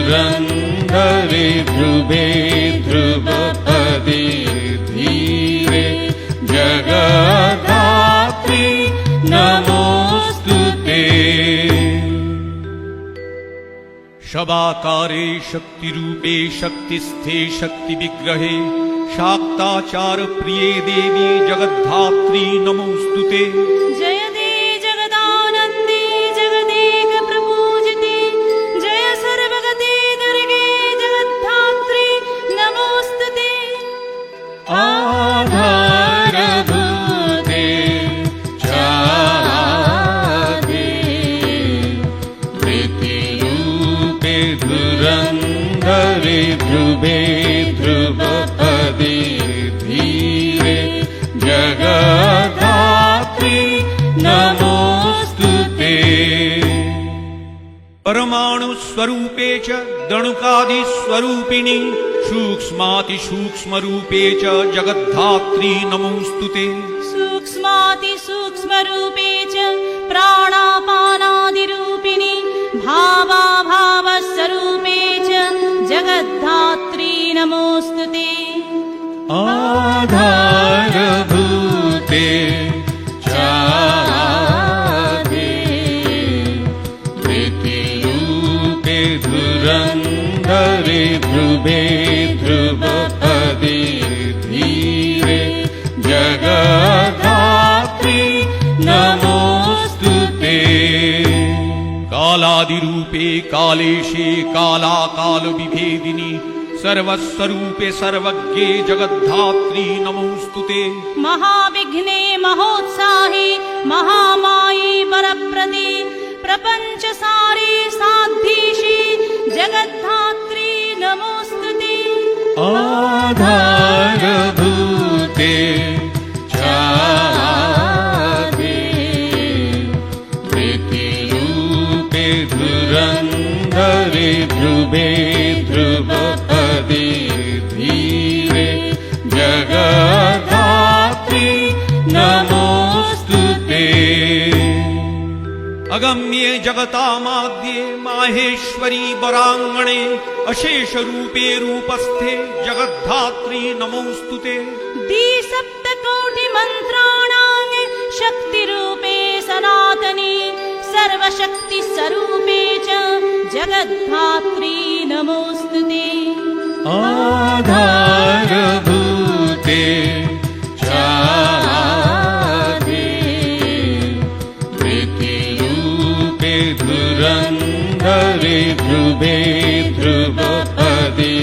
धुरन्धरे ध्रुवे ध्रुवपदे धीरे जगद्धात्री नमोस्तुते। शबाकारे शक्तिरूपे शक्तिस्थे शक्तिविग्रहे शाक्ताचार प्रिये देवी जगद्धात्री नमोस्तुते। जय दे जगदानंदी जगदेक प्रपूजिते जय सर्वगते दुर्गे जगद्धात्री नमोस्तुते। आधारभूते चादे प्रीतिरूपे धुरन्धरे ध्रुवे ध्रुवपदे धीरे जगद्धात्री नमोस्तुते। परमाणु स्वरूपे च दणुकादि स्वरूपिणी सूक्ष्मातिसूक्ष्म रूपे च जगद्धात्री नमोस्तुते। सूक्ष्माति सूक्ष्म रूपे च प्राणापानादिरूपिणी भावाभाव स्वरूपे च जगद्धात्री नमोस्तुते। आधारभूते चादे प्रीतिरूपे धुरन्धरे ध्रुवे ध्रुवपदे धीरे जगद्धात्री नमोस्तुते। कालादिरूपे कालेशे कालाकाल विभेदिनी सर्वस्वरूपे सर्वज्ञे जगद्धात्री नमोस्तुते। महाविघ्ने महोत्साहे महामाये वरप्रदे प्रपञ्चसारे साधीशे जगद्धात्री नमोस्तुते। आधारभूते चादे प्रीतिरूपे धुरन्धरे ध्रुवे ध्रुवपदे धीरे जगद्धात्री नमोस्तुते। अगम्ये जगतामाद्ये माहेश्वरी वरांगणे अशेष रूपे रूपस्थे जगद्धात्री नमोस्तुते। द्विसप्तकोटि मन्त्राणां शक्तिरूपे सनातनी सर्वशक्ति स्वरूपे च जगद्धात्री नमोस्तुते। आधारभूते चादे प्रीतिरूपे धुरन्धरे ध्रुवे ध्रुवपदे